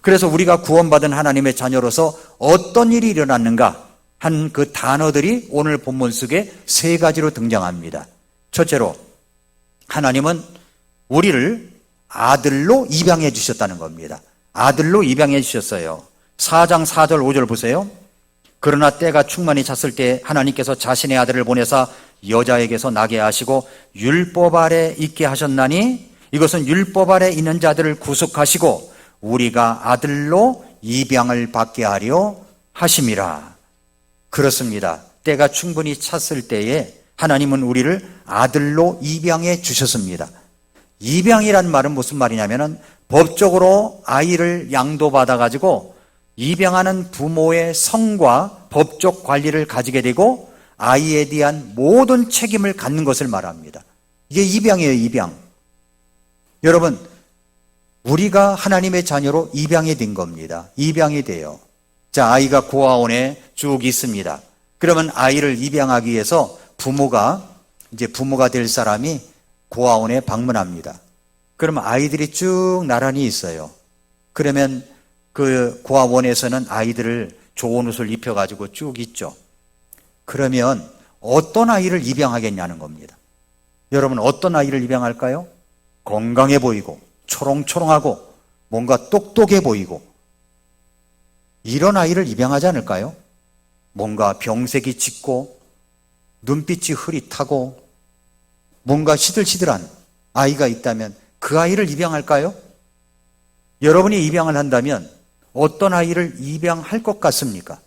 그래서 우리가 구원받은 하나님의 자녀로서 어떤 일이 일어났는가 한 그 단어들이 오늘 본문 속에 세 가지로 등장합니다. 첫째로 하나님은 우리를 아들로 입양해 주셨다는 겁니다. 아들로 입양해 주셨어요. 4장 4절 5절 보세요. 그러나 때가 충만히 찼을 때 하나님께서 자신의 아들을 보내사 여자에게서 나게 하시고 율법 아래 있게 하셨나니 이것은 율법 아래 있는 자들을 구속하시고 우리가 아들로 입양을 받게 하려 하심이라. 그렇습니다. 때가 충분히 찼을 때에 하나님은 우리를 아들로 입양해 주셨습니다. 입양이란 말은 무슨 말이냐면은 법적으로 아이를 양도받아 가지고 입양하는 부모의 성과 법적 관리를 가지게 되고 아이에 대한 모든 책임을 갖는 것을 말합니다. 이게 입양이에요, 입양. 여러분, 우리가 하나님의 자녀로 입양이 된 겁니다. 입양이 돼요. 자, 아이가 고아원에 쭉 있습니다. 그러면 아이를 입양하기 위해서 부모가 될 사람이 고아원에 방문합니다. 그러면 아이들이 쭉 나란히 있어요. 그러면 그 고아원에서는 아이들을 좋은 옷을 입혀가지고 쭉 있죠. 그러면 어떤 아이를 입양하겠냐는 겁니다. 여러분, 어떤 아이를 입양할까요? 건강해 보이고 초롱초롱하고 뭔가 똑똑해 보이고 이런 아이를 입양하지 않을까요? 뭔가 병색이 짙고 눈빛이 흐릿하고 뭔가 시들시들한 아이가 있다면 그 아이를 입양할까요? 여러분이 입양을 한다면 어떤 아이를 입양할 것 같습니까?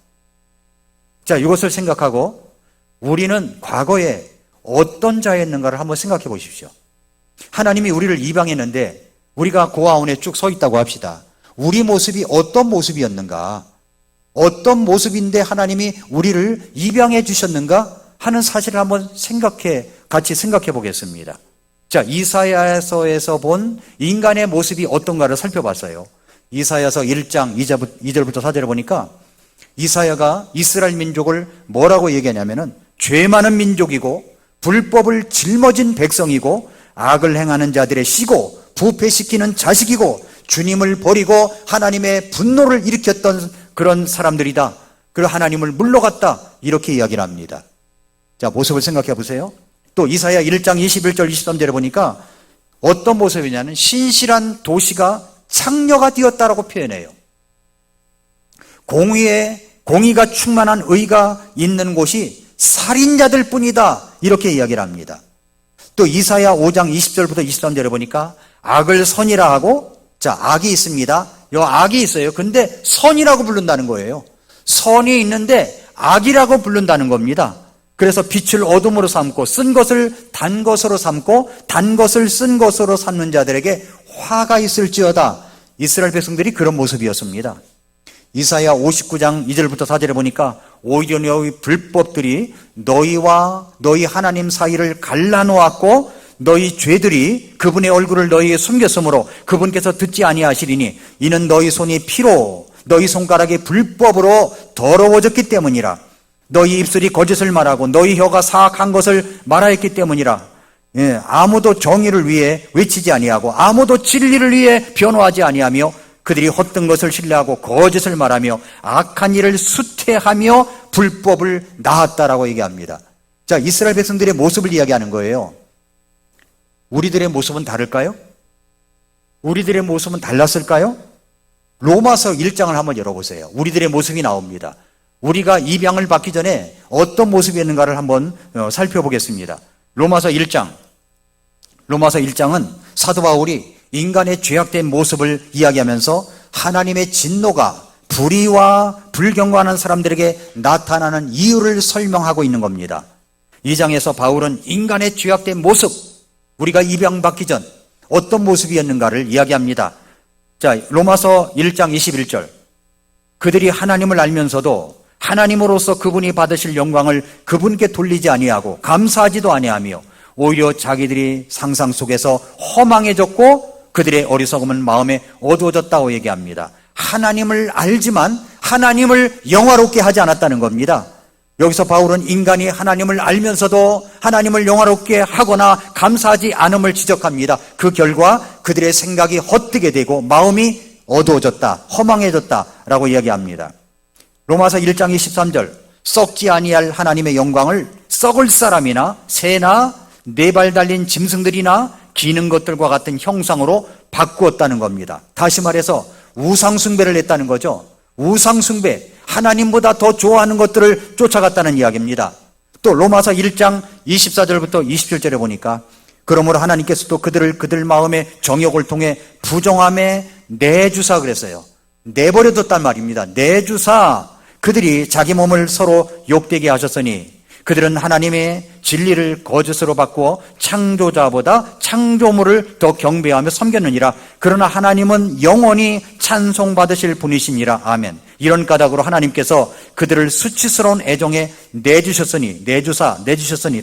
자, 이것을 생각하고 우리는 과거에 어떤 자였는가를 한번 생각해 보십시오. 하나님이 우리를 입양했는데 우리가 고아원에 쭉 서 있다고 합시다. 우리 모습이 어떤 모습이었는가? 어떤 모습인데 하나님이 우리를 입양해 주셨는가 하는 사실을 한번 같이 생각해 보겠습니다. 자, 이사야서에서 본 인간의 모습이 어떤가를 살펴봤어요. 이사야서 1장 2절부터 4절을 보니까 이사야가 이스라엘 민족을 뭐라고 얘기하냐면은 죄 많은 민족이고 불법을 짊어진 백성이고 악을 행하는 자들의 씨고 부패시키는 자식이고 주님을 버리고 하나님의 분노를 일으켰던 그런 사람들이다. 그리고 하나님을 물러갔다. 이렇게 이야기를 합니다. 자, 모습을 생각해 보세요. 또 이사야 1장 21절 23절에 보니까 어떤 모습이냐면 신실한 도시가 창녀가 되었다라고 표현해요. 공의가 충만한 의가 있는 곳이 살인자들 뿐이다. 이렇게 이야기를 합니다. 또 이사야 5장 20절부터 23절에 보니까 악을 선이라 하고, 자, 악이 있습니다. 요 악이 있어요. 근데 선이라고 부른다는 거예요. 선이 있는데 악이라고 부른다는 겁니다. 그래서 빛을 어둠으로 삼고 쓴 것을 단 것으로 삼고 단 것을 쓴 것으로 삼는 자들에게 화가 있을지어다. 이스라엘 백성들이 그런 모습이었습니다. 이사야 59장 2절부터 4절에 보니까 오히려 너희 불법들이 너희와 너희 하나님 사이를 갈라놓았고 너희 죄들이 그분의 얼굴을 너희에게 숨겼으므로 그분께서 듣지 아니하시리니 이는 너희 손이 피로 너희 손가락이 불법으로 더러워졌기 때문이라. 너희 입술이 거짓을 말하고 너희 혀가 사악한 것을 말하였기 때문이라. 아무도 정의를 위해 외치지 아니하고 아무도 진리를 위해 변호하지 아니하며 그들이 헛된 것을 신뢰하고 거짓을 말하며 악한 일을 수태하며 불법을 낳았다라고 얘기합니다. 자, 이스라엘 백성들의 모습을 이야기하는 거예요. 우리들의 모습은 다를까요? 우리들의 모습은 달랐을까요? 로마서 1장을 한번 열어보세요. 우리들의 모습이 나옵니다. 우리가 입양을 받기 전에 어떤 모습이었는가를 한번 살펴보겠습니다. 로마서 1장은 사도 바울이 인간의 죄악된 모습을 이야기하면서 하나님의 진노가 불의와 불경과하는 사람들에게 나타나는 이유를 설명하고 있는 겁니다. 이 장에서 바울은 인간의 죄악된 모습, 우리가 입양받기 전 어떤 모습이었는가를 이야기합니다. 자, 로마서 1장 21절. 그들이 하나님을 알면서도 하나님으로서 그분이 받으실 영광을 그분께 돌리지 아니하고 감사하지도 아니하며 오히려 자기들이 상상 속에서 허망해졌고 그들의 어리석음은 마음에 어두워졌다고 얘기합니다. 하나님을 알지만 하나님을 영화롭게 하지 않았다는 겁니다. 여기서 바울은 인간이 하나님을 알면서도 하나님을 영화롭게 하거나 감사하지 않음을 지적합니다. 그 결과 그들의 생각이 헛되게 되고 마음이 어두워졌다, 허망해졌다라고 이야기합니다. 로마서 1장 23절, 썩지 아니할 하나님의 영광을 썩을 사람이나 새나 네 발 달린 짐승들이나 기는 것들과 같은 형상으로 바꾸었다는 겁니다. 다시 말해서 우상숭배를 했다는 거죠. 우상숭배, 하나님보다 더 좋아하는 것들을 쫓아갔다는 이야기입니다. 또 로마서 1장 24절부터 27절에 보니까 그러므로 하나님께서도 그들을 그들 마음의 정욕을 통해 부정함에 내주사 그랬어요. 내버려뒀단 말입니다. 내주사, 그들이 자기 몸을 서로 욕되게 하셨으니 그들은 하나님의 진리를 거짓으로 바꾸어 창조자보다 창조물을 더 경배하며 섬겼느니라. 그러나 하나님은 영원히 찬송받으실 분이시니라. 아멘. 이런 까닭으로 하나님께서 그들을 수치스러운 애정에 내주셨으니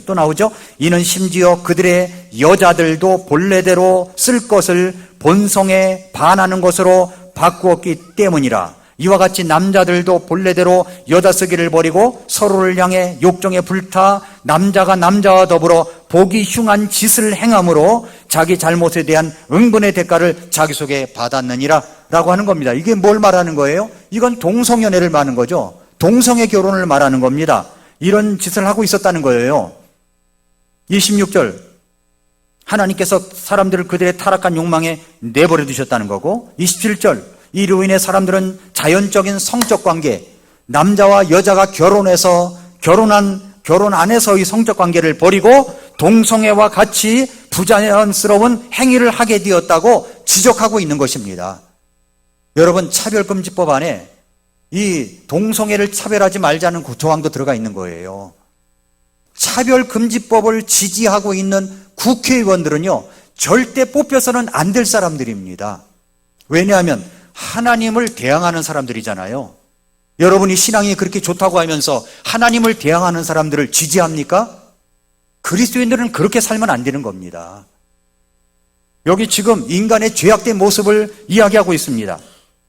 또 나오죠. 이는 심지어 그들의 여자들도 본래대로 쓸 것을 본성에 반하는 것으로 바꾸었기 때문이라. 이와 같이 남자들도 본래대로 여자 쓰기를 버리고 서로를 향해 욕정에 불타 남자가 남자와 더불어 보기 흉한 짓을 행함으로 자기 잘못에 대한 응분의 대가를 자기 속에 받았느니라 라고 하는 겁니다. 이게 뭘 말하는 거예요? 이건 동성연애를 말하는 거죠. 동성애 결혼을 말하는 겁니다. 이런 짓을 하고 있었다는 거예요. 26절, 하나님께서 사람들을 그들의 타락한 욕망에 내버려 두셨다는 거고, 27절, 이로 인해 사람들은 자연적인 성적 관계, 남자와 여자가 결혼해서 결혼 안에서의 성적 관계를 버리고 동성애와 같이 부자연스러운 행위를 하게 되었다고 지적하고 있는 것입니다. 여러분, 차별금지법 안에 이 동성애를 차별하지 말자는 조항도 들어가 있는 거예요. 차별금지법을 지지하고 있는 국회의원들은요, 절대 뽑혀서는 안 될 사람들입니다. 왜냐하면 하나님을 대항하는 사람들이잖아요. 여러분이 신앙이 그렇게 좋다고 하면서 하나님을 대항하는 사람들을 지지합니까? 그리스도인들은 그렇게 살면 안 되는 겁니다. 여기 지금 인간의 죄악된 모습을 이야기하고 있습니다.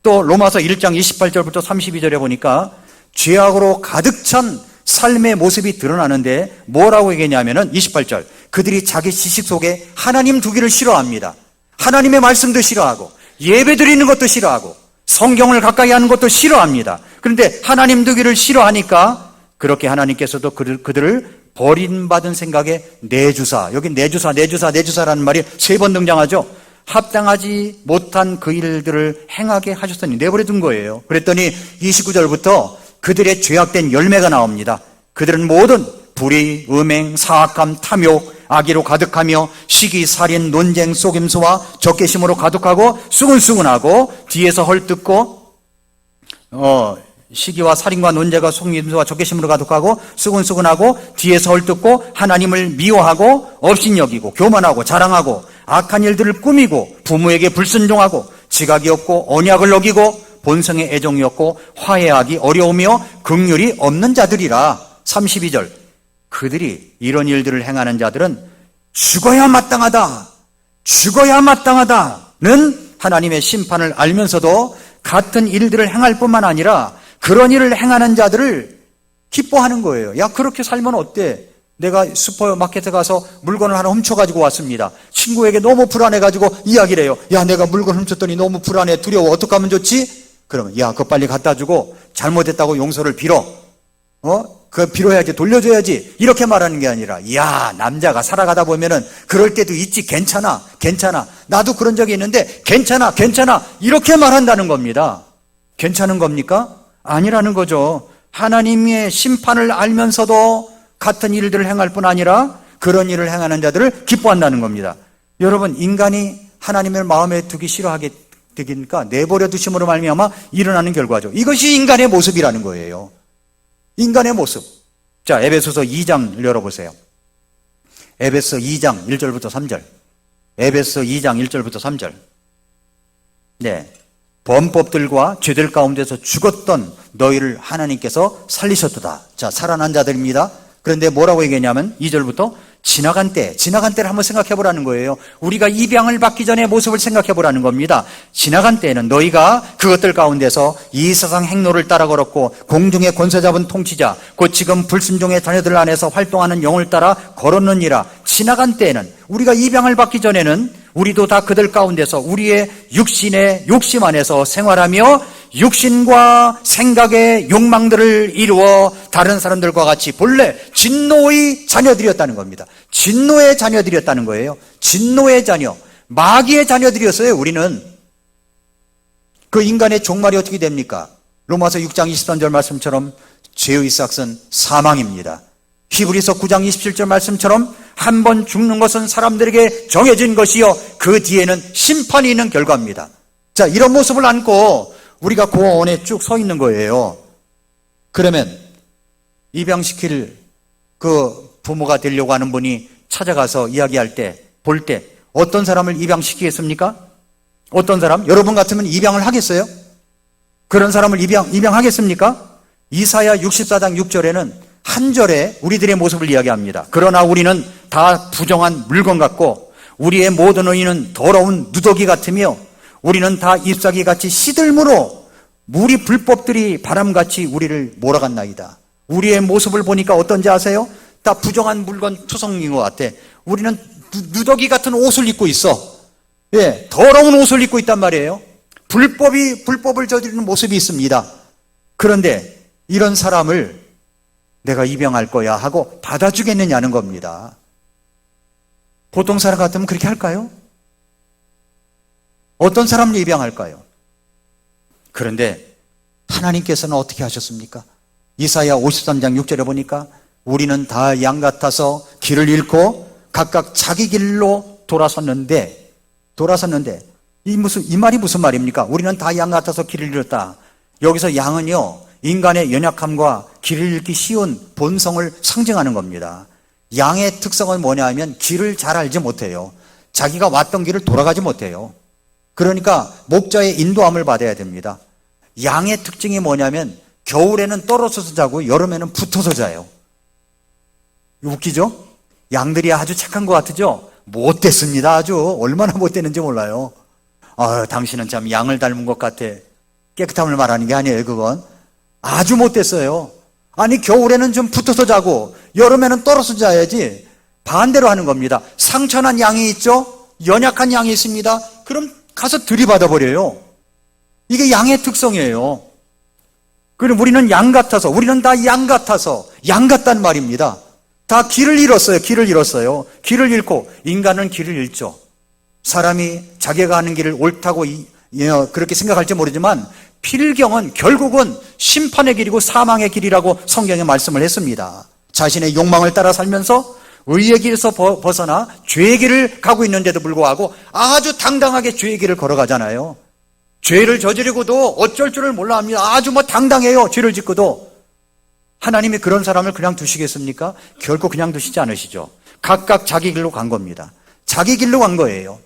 또 로마서 1장 28절부터 32절에 보니까 죄악으로 가득 찬 삶의 모습이 드러나는데 뭐라고 얘기했냐면은 28절, 그들이 자기 지식 속에 하나님 두기를 싫어합니다. 하나님의 말씀도 싫어하고 예배 드리는 것도 싫어하고 성경을 가까이 하는 것도 싫어합니다. 그런데 하나님 두기를 싫어하니까 그렇게 하나님께서도 그들을 버림받은 생각에 내주사, 여기 내주사라는 말이 3번 등장하죠. 합당하지 못한 그 일들을 행하게 하셨으니 내버려 둔 거예요. 그랬더니 29절부터 그들의 죄악된 열매가 나옵니다. 그들은 모든 불의, 음행, 사악함, 탐욕, 악의로 가득하며 시기, 살인, 논쟁, 속임수와 적개심으로 가득하고 수근수근하고 뒤에서 헐뜯고 시기와 살인과 논쟁과 속임수와 적개심으로 가득하고 수근수근하고 뒤에서 헐뜯고 하나님을 미워하고 업신여기고 교만하고 자랑하고 악한 일들을 꾸미고 부모에게 불순종하고 지각이 없고 언약을 어기고 본성의 애정이 없고 화해하기 어려우며 긍휼이 없는 자들이라. 32절, 그들이 이런 일들을 행하는 자들은 죽어야 마땅하다는 하나님의 심판을 알면서도 같은 일들을 행할 뿐만 아니라 그런 일을 행하는 자들을 기뻐하는 거예요. 야, 그렇게 살면 어때? 내가 슈퍼마켓에 가서 물건을 하나 훔쳐가지고 왔습니다. 친구에게 너무 불안해가지고 이야기를 해요. 야, 내가 물건 훔쳤더니 너무 불안해, 두려워, 어떻게 하면 좋지? 그러면 야, 그거 빨리 갖다 주고 잘못했다고 용서를 빌어. 그거 빌어야지, 돌려줘야지. 이렇게 말하는 게 아니라, 야, 남자가 살아가다 보면은 그럴 때도 있지. 괜찮아. 나도 그런 적이 있는데 괜찮아. 이렇게 말한다는 겁니다. 괜찮은 겁니까? 아니라는 거죠. 하나님의 심판을 알면서도 같은 일들을 행할 뿐 아니라 그런 일을 행하는 자들을 기뻐한다는 겁니다. 여러분, 인간이 하나님을 마음에 두기 싫어하게 되니까 내버려 두심으로 말미암아 일어나는 결과죠. 이것이 인간의 모습이라는 거예요. 인간의 모습. 자, 에베소서 2장을 열어보세요. 에베소 2장 1절부터 3절. 에베소 2장 1절부터 3절. 네. 범법들과 죄들 가운데서 죽었던 너희를 하나님께서 살리셨도다. 자, 살아난 자들입니다. 그런데 뭐라고 얘기했냐면 2절부터 지나간 때를 한번 생각해 보라는 거예요. 우리가 입양을 받기 전의 모습을 생각해 보라는 겁니다. 지나간 때에는 너희가 그것들 가운데서 이 세상 행로를 따라 걸었고 공중의 권세 잡은 통치자 곧 지금 불순종의 자녀들 안에서 활동하는 영을 따라 걸었느니라. 지나간 때에는, 우리가 입양을 받기 전에는 우리도 다 그들 가운데서 우리의 육신의 욕심 안에서 생활하며 육신과 생각의 욕망들을 이루어 다른 사람들과 같이 본래 진노의 자녀들이었다는 겁니다. 진노의 자녀들이었다는 거예요. 진노의 자녀, 마귀의 자녀들이었어요. 우리는. 그 인간의 종말이 어떻게 됩니까? 로마서 6장 23절 말씀처럼 죄의 삭은 사망입니다. 히브리서 9장 27절 말씀처럼 한 번 죽는 것은 사람들에게 정해진 것이요 그 뒤에는 심판이 있는 결과입니다. 자, 이런 모습을 안고 우리가 고원에 쭉 서 있는 거예요. 그러면 입양시킬 그 부모가 되려고 하는 분이 찾아가서 이야기할 때, 볼 때 어떤 사람을 입양시키겠습니까? 어떤 사람? 여러분 같으면 입양을 하겠어요? 그런 사람을 입양하겠습니까? 이사야 64장 6절에는 한 절에 우리들의 모습을 이야기합니다. 그러나 우리는 다 부정한 물건 같고 우리의 모든 의인은 더러운 누더기 같으며 우리는 다 잎사귀 같이 시들므로 우리 불법들이 바람같이 우리를 몰아갔나이다. 우리의 모습을 보니까 어떤지 아세요? 다 부정한 물건 투성인 것 같아. 우리는 누더기 같은 옷을 입고 있어. 예, 더러운 옷을 입고 있단 말이에요. 불법을 저지르는 모습이 있습니다. 그런데 이런 사람을 내가 입양할 거야 하고 받아주겠느냐는 겁니다. 보통 사람 같으면 그렇게 할까요? 어떤 사람을 입양할까요? 그런데 하나님께서는 어떻게 하셨습니까? 이사야 53장 6절에 보니까 우리는 다 양 같아서 길을 잃고 각각 자기 길로 돌아섰는데 이 말이 무슨 말입니까? 우리는 다 양 같아서 길을 잃었다. 여기서 양은요, 인간의 연약함과 길을 잃기 쉬운 본성을 상징하는 겁니다. 양의 특성은 뭐냐 하면 길을 잘 알지 못해요. 자기가 왔던 길을 돌아가지 못해요. 그러니까 목자의 인도함을 받아야 됩니다. 양의 특징이 뭐냐면 겨울에는 떨어져서 자고 여름에는 붙어서 자요. 웃기죠? 양들이 아주 착한 것 같으죠? 못됐습니다. 아주 얼마나 못됐는지 몰라요. 당신은 참 양을 닮은 것 같아. 깨끗함을 말하는 게 아니에요. 그건 아주 못됐어요. 아니, 겨울에는 좀 붙어서 자고 여름에는 떨어져 자야지. 반대로 하는 겁니다. 상처난 양이 있죠? 연약한 양이 있습니다. 그럼 가서 들이받아 버려요. 이게 양의 특성이에요. 그럼 우리는 양 같아서, 우리는 다 양 같아서, 양 같단 말입니다. 다 길을 잃었어요. 길을 잃고 인간은 길을 잃죠. 사람이 자기가 가는 길을 옳다고 그렇게 생각할지 모르지만 필경은 결국은 심판의 길이고 사망의 길이라고 성경에 말씀을 했습니다. 자신의 욕망을 따라 살면서 의의 길에서 벗어나 죄의 길을 가고 있는데도 불구하고 아주 당당하게 죄의 길을 걸어가잖아요. 죄를 저지르고도 어쩔 줄을 몰라 합니다. 아주 당당해요. 죄를 짓고도. 하나님이 그런 사람을 그냥 두시겠습니까? 결코 그냥 두시지 않으시죠. 각각 자기 길로 간 겁니다. 자기 길로 간 거예요.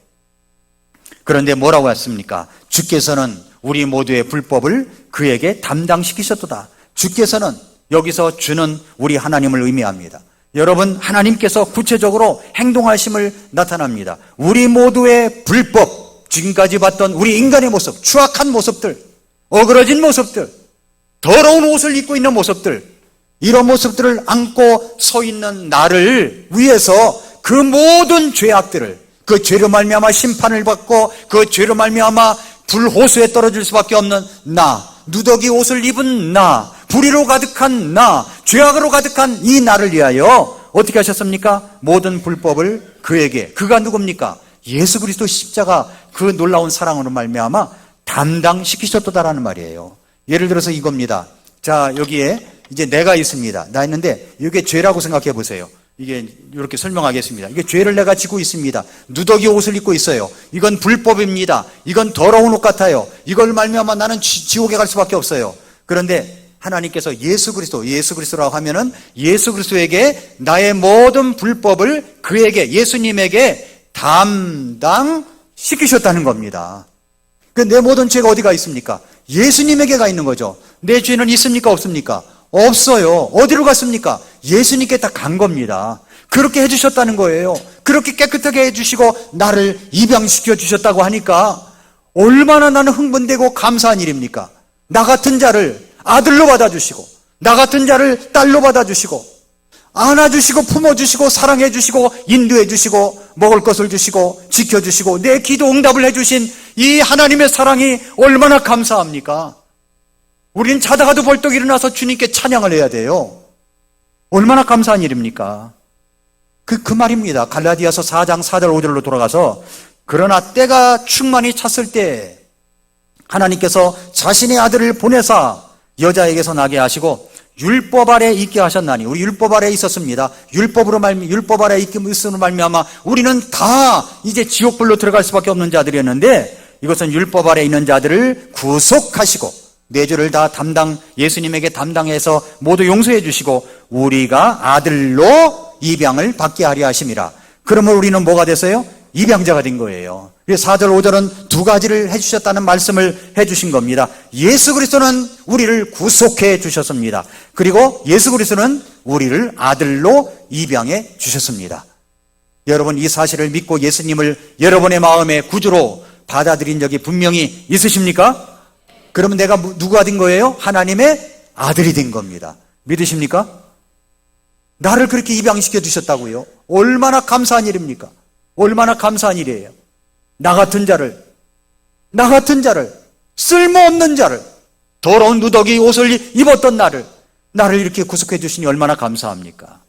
그런데 뭐라고 했습니까? 주께서는 우리 모두의 불법을 그에게 담당시키셨도다. 주께서는 여기서 주는 우리 하나님을 의미합니다. 여러분, 하나님께서 구체적으로 행동하심을 나타납니다. 우리 모두의 불법, 지금까지 봤던 우리 인간의 모습, 추악한 모습들, 어그러진 모습들, 더러운 옷을 입고 있는 모습들, 이런 모습들을 안고 서 있는 나를 위해서 그 모든 죄악들을, 그 죄로 말미암아 심판을 받고 그 죄로 말미암아 불호수에 떨어질 수밖에 없는 나, 누더기 옷을 입은 나, 불의로 가득한 나, 죄악으로 가득한 이 나를 위하여 어떻게 하셨습니까? 모든 불법을 그에게, 그가 누굽니까? 예수 그리스도 십자가 그 놀라운 사랑으로 말미암아 담당시키셨다라는 말이에요. 예를 들어서 이겁니다. 자, 여기에 이제 내가 있습니다. 나 있는데 이게 죄라고 생각해 보세요. 이게 이렇게 설명하겠습니다. 이게 죄를 내가 지고 있습니다. 누더기 옷을 입고 있어요. 이건 불법입니다. 이건 더러운 옷 같아요. 이걸 말미암아 나는 지옥에 갈 수밖에 없어요. 그런데 하나님께서 예수 그리스도라고 하면은 예수 그리스도에게 나의 모든 불법을 그에게, 예수님에게 담당시키셨다는 겁니다. 내 모든 죄가 어디가 있습니까? 예수님에게 가 있는 거죠. 내 죄는 있습니까? 없습니까? 없어요. 어디로 갔습니까? 예수님께 다 간 겁니다. 그렇게 해주셨다는 거예요. 그렇게 깨끗하게 해주시고 나를 입양시켜 주셨다고 하니까 얼마나 나는 흥분되고 감사한 일입니까? 나 같은 자를 아들로 받아주시고 나 같은 자를 딸로 받아주시고 안아주시고 품어주시고 사랑해주시고 인도해주시고 먹을 것을 주시고 지켜주시고 내 기도 응답을 해주신 이 하나님의 사랑이 얼마나 감사합니까? 우리는 자다가도 벌떡 일어나서 주님께 찬양을 해야 돼요. 얼마나 감사한 일입니까? 그 말입니다. 갈라디아서 4장 4절 5절로 돌아가서 그러나 때가 충만히 찼을 때 하나님께서 자신의 아들을 보내사 여자에게서 나게 하시고 율법 아래 있게 하셨나니, 우리 율법 아래 있었습니다. 율법 아래 있음으로 말미암아 우리는 다 이제 지옥불로 들어갈 수밖에 없는 자들이었는데, 이것은 율법 아래 있는 자들을 구속하시고 네 죄를 다 예수님에게 담당해서 모두 용서해 주시고 우리가 아들로 입양을 받게 하려 하심이라. 그러면 우리는 뭐가 됐어요? 입양자가 된 거예요. 그래서 4절 5절은 두 가지를 해주셨다는 말씀을 해주신 겁니다. 예수 그리스도는 우리를 구속해 주셨습니다. 그리고 예수 그리스도는 우리를 아들로 입양해 주셨습니다. 여러분, 이 사실을 믿고 예수님을 여러분의 마음의 구주로 받아들인 적이 분명히 있으십니까? 그러면 내가 누가 된 거예요? 하나님의 아들이 된 겁니다. 믿으십니까? 나를 그렇게 입양시켜 주셨다고요? 얼마나 감사한 일입니까? 얼마나 감사한 일이에요. 나 같은 자를, 쓸모없는 자를, 더러운 누더기 옷을 입었던 나를 이렇게 구속해 주시니 얼마나 감사합니까?